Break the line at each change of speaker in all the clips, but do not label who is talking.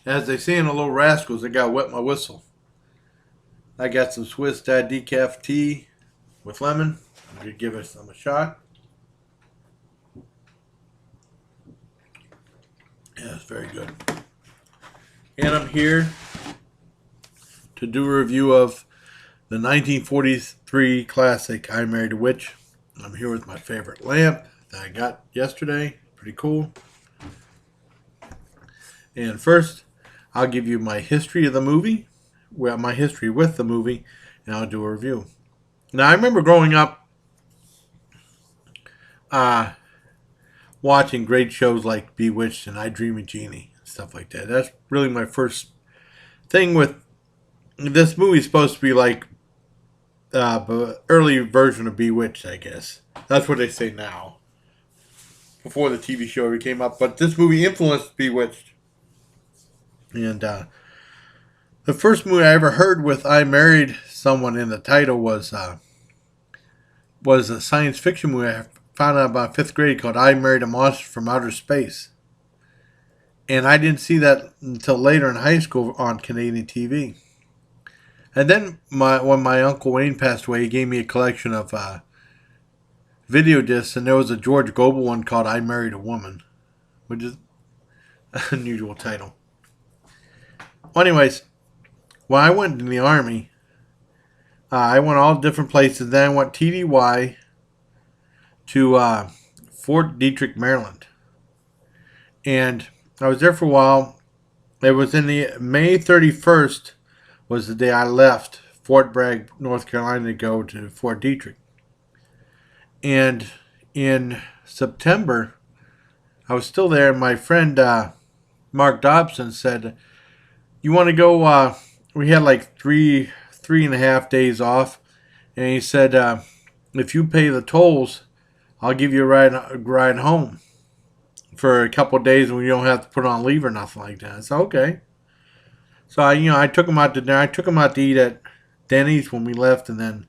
As they say in the Little Rascals, I got wet my whistle. I got some Swiss decaf tea with lemon. I'm going to give it some a shot. Yeah, it's very good. And I'm here to do a review of the 1943 classic I Married a Witch. I'm here with my favorite lamp that I got yesterday. Pretty cool. And first, I'll give you my history of the movie, well, my history with the movie, and I'll do a review. Now, I remember growing up uh, watching great shows like Bewitched and I Dream of Jeannie, stuff like that. That's really my first thing with this movie. Is supposed to be like early version of Bewitched, I guess. That's what they say now. Before the TV show ever came up, but this movie influenced Bewitched. And the first movie I ever heard with "I Married Someone" in the title was a science fiction movie I found out about fifth grade called "I Married a Monster from Outer Space," and I didn't see that until later in high school on Canadian TV. And then when my uncle Wayne passed away, he gave me a collection of video discs, and there was a George Gobel one called "I Married a Woman," which is an unusual title. Well, anyways, when I went in the army, I went all different places. Then I went TDY to Fort Detrick, Maryland, and I was there for a while. It was in the May 31st was the day I left Fort Bragg, North Carolina, to go to Fort Detrick. And in September, I was still there. And my friend Mark Dobson said, "You want to go?" We had like three and a half days off, and he said, "If you pay the tolls, I'll give you a ride home for a couple of days when you don't have to put on leave or nothing like that." I said, "Okay." So I took him out to dinner. I took him out to eat at Denny's when we left, and then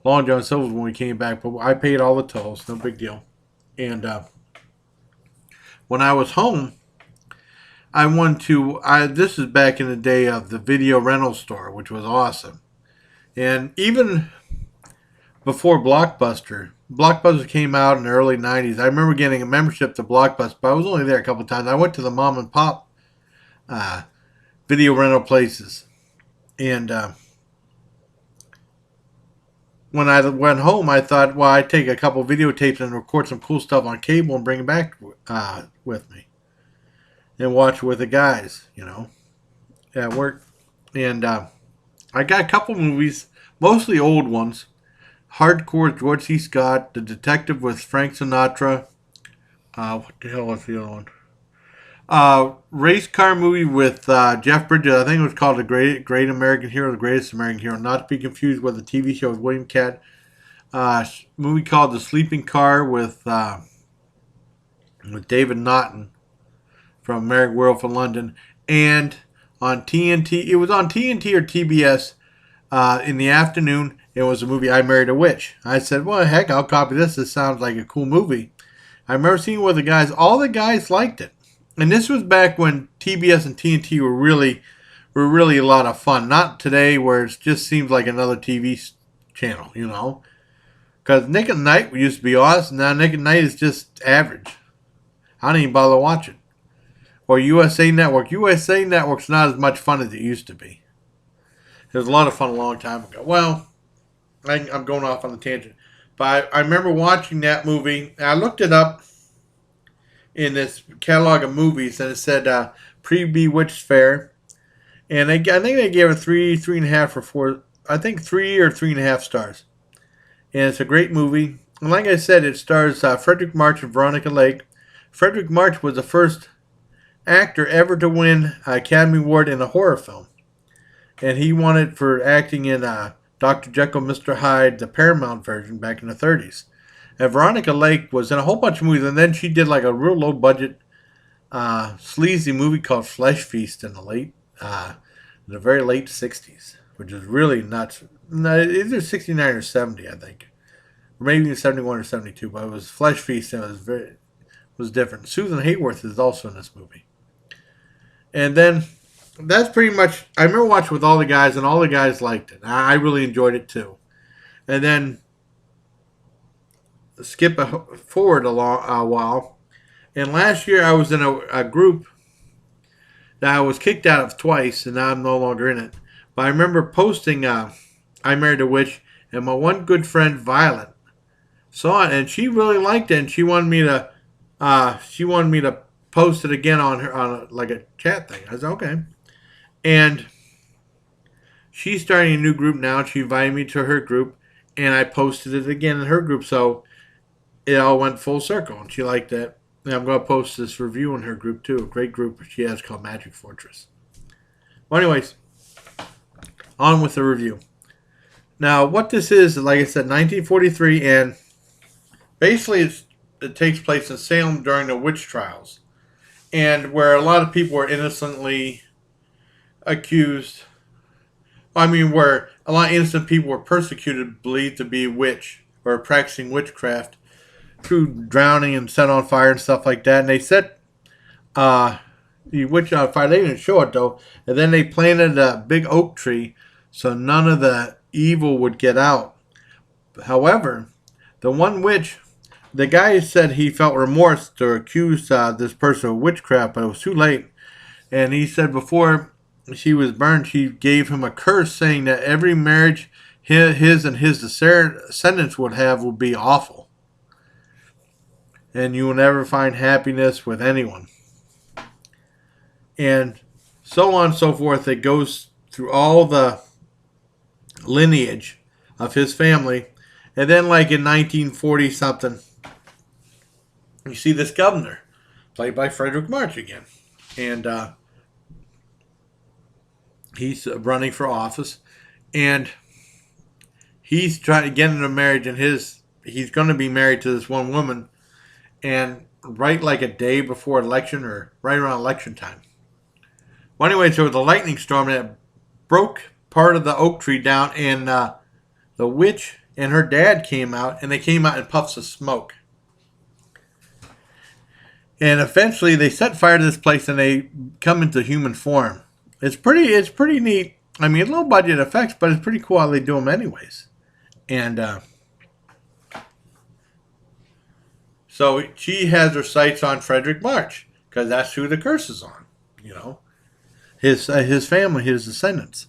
Long John Silver's when we came back. But I paid all the tolls, no big deal. And when I was home, I went to. This is back in the day of the video rental store, which was awesome. And even before Blockbuster came out in the early '90s. I remember getting a membership to Blockbuster, but I was only there a couple of times. I went to the mom and pop uh, video rental places, and when I went home, I thought, well, I'd take a couple of videotapes and record some cool stuff on cable and bring it back with me and watch with the guys, at work. And I got a couple movies, mostly old ones. Hardcore, George C. Scott, The Detective with Frank Sinatra. What the hell was the other one? Race car movie with Jeff Bridges. I think it was called The Great American Hero, The Greatest American Hero. Not to be confused with the TV show with William Cat. Movie called The Sleeping Car with David Naughton from American Werewolf in London. And on TNT, it was on TNT or TBS in the afternoon. It was a movie I Married a Witch. I said, well, heck, I'll copy this. This sounds like a cool movie. I remember seeing it with the guys. All the guys liked it. And this was back when TBS and TNT were really a lot of fun. Not today, where it just seems like another TV channel, Because Nick at Night used to be awesome. Now Nick at Night is just average. I don't even bother watching. Or USA Network. USA Network's not as much fun as it used to be. It was a lot of fun a long time ago. Well, I'm going off on a tangent. But I remember watching that movie. I looked it up in this catalog of movies, and it said pre-Bewitched Fair. And I think they gave it 3.5 or 4. I think 3 or 3.5 stars. And it's a great movie. And like I said, it stars Fredric March and Veronica Lake. Fredric March was the first actor ever to win an Academy Award in a horror film. And he won it for acting in Dr. Jekyll, Mr. Hyde, the Paramount version back in the 30s. And Veronica Lake was in a whole bunch of movies, and then she did like a real low budget, sleazy movie called Flesh Feast in the very late '60s, which is really nuts. Either '69 or '70, I think, or maybe even '71 or '72. But it was Flesh Feast, and it was different. Susan Hayworth is also in this movie. And then that's pretty much. I remember watching with all the guys, and all the guys liked it. I really enjoyed it too. And then skip forward a while. And last year I was in a group that I was kicked out of twice, and now I'm no longer in it. But I remember posting "I Married a Witch," and my one good friend Violet saw it, and she really liked it, and she wanted me to post it again on her on like a chat thing. I said okay, and she's starting a new group now. And she invited me to her group, and I posted it again in her group, so it all went full circle, and she liked that. And I'm going to post this review in her group too. A great group she has called Magic Fortress. Well, anyways, on with the review. Now, what this is, like I said, 1943, and basically it takes place in Salem during the witch trials, and where a lot of people were innocently accused. I mean, where a lot of innocent people were persecuted, believed to be witch or practicing witchcraft through drowning and set on fire and stuff like that. And they set the witch on fire. They didn't show it though. And then they planted a big oak tree so none of the evil would get out. However, the one witch, the guy said he felt remorse to accuse this person of witchcraft, but it was too late. And he said before she was burned, she gave him a curse saying that every marriage his and his descendants would have will be awful. And you will never find happiness with anyone. And so on and so forth. It goes through all the lineage of his family. And then like in 1940 something, you see this governor, played by Fredric March again. And he's running for office. And he's trying to get into marriage, and he's going to be married to this one woman. And right like a day before election, or right around election time. Well, anyway, there was a lightning storm that broke part of the oak tree down, and the witch and her dad came out, and they came out in puffs of smoke. And eventually they set fire to this place, and they come into human form. It's pretty neat. I mean, low budget effects, but it's pretty cool how they do them anyways. And so she has her sights on Fredric March, because that's who the curse is on, his family, his descendants.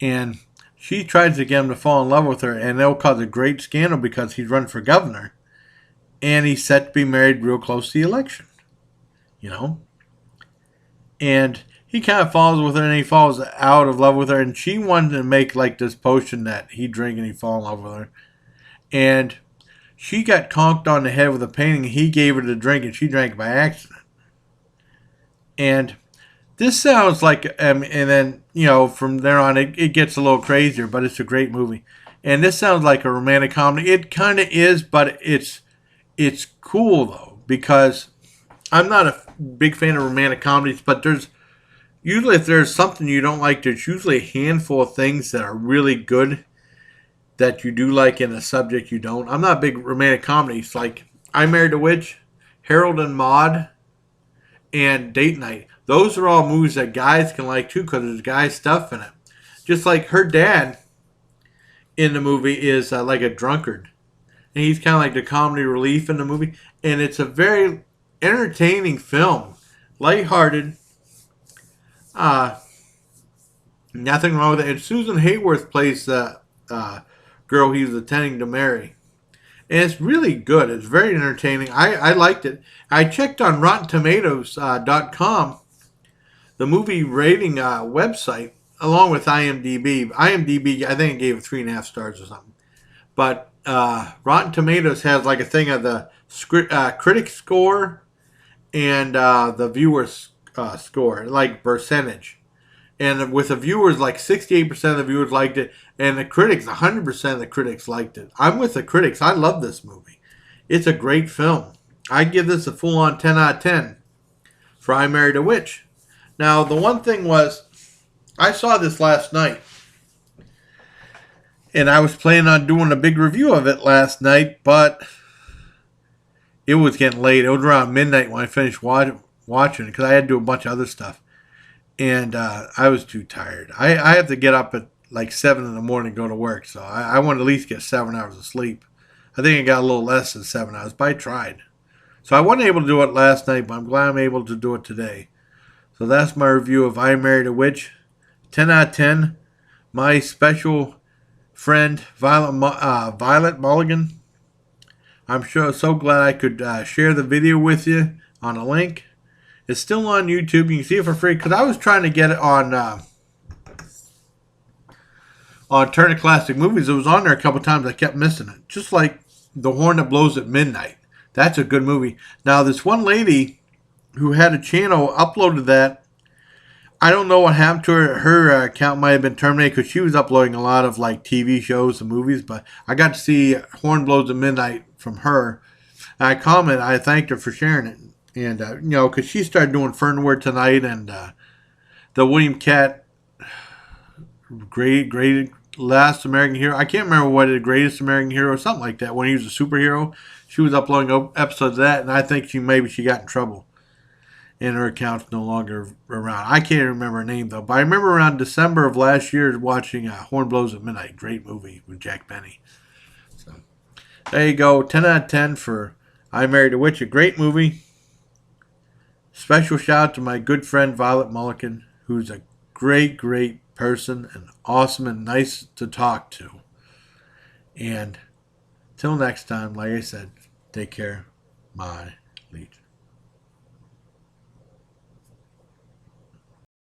And she tries to get him to fall in love with her, and they'll cause a great scandal because he's run for governor, and he's set to be married real close to the election, And he kind of falls with her, and he falls out of love with her, and she wanted to make like this potion that he'd drink and he'd fall in love with her. And she got conked on the head with a painting, and he gave her the drink, and she drank it by accident. And this sounds like, and then, from there on, it gets a little crazier, but it's a great movie. And this sounds like a romantic comedy. It kind of is, but it's cool, though, because I'm not a big fan of romantic comedies, but usually if there's something you don't like, there's usually a handful of things that are really good that you do like in a subject you don't. I'm not a big romantic comedies like I Married a Witch, Harold and Maude, and Date Night. Those are all movies that guys can like too because there's guy stuff in it. Just like her dad in the movie is like a drunkard. And he's kind of like the comedy relief in the movie. And it's a very entertaining film. Lighthearted. Nothing wrong with it. And Susan Hayworth plays the girl he was intending to marry. And it's really good. It's very entertaining. I liked it. I checked on RottenTomatoes.com, the movie rating website, along with IMDb. IMDb, I think it gave it 3.5 stars or something. But Rotten Tomatoes has like a thing of the critic score and the viewer score, like percentage. And with the viewers, like 68% of the viewers liked it. And the critics, 100% of the critics liked it. I'm with the critics. I love this movie. It's a great film. I give this a full-on 10 out of 10 for I Married a Witch. Now, the one thing was, I saw this last night. And I was planning on doing a big review of it last night, but it was getting late. It was around midnight when I finished watching it because I had to do a bunch of other stuff. and I was too tired. I have to get up at like 7 in the morning to go to work, so I want to at least get 7 hours of sleep. I think I got a little less than 7 hours, but I tried. So I wasn't able to do it last night, but I'm glad I'm able to do it today. So that's my review of I Married a Witch. 10 out of 10. My special friend, Violet Mulligan. I'm so glad I could share the video with you on a link. It's still on YouTube. You can see it for free because I was trying to get it on Turner Classic Movies. It was on there a couple times. I kept missing it. Just like The Horn That Blows at Midnight. That's a good movie. Now, this one lady who had a channel uploaded that. I don't know what happened to her. Her account might have been terminated because she was uploading a lot of like TV shows and movies. But I got to see Horn Blows at Midnight from her. I commented. I thanked her for sharing it. And, because she started doing Fernward Tonight and the William Catt great Last American Hero. I can't remember what the Greatest American Hero or something like that. When he was a superhero, she was uploading episodes of that, and I think maybe she got in trouble, and her account's no longer around. I can't remember her name though, but I remember around December of last year watching Horn Blows at Midnight. Great movie with Jack Benny. So there you go, 10 out of 10 for I Married a Witch. A great movie. Special shout out to my good friend Violet Mulligan, who's a great person and awesome and nice to talk to. And till next time, like I said, take care. Bye.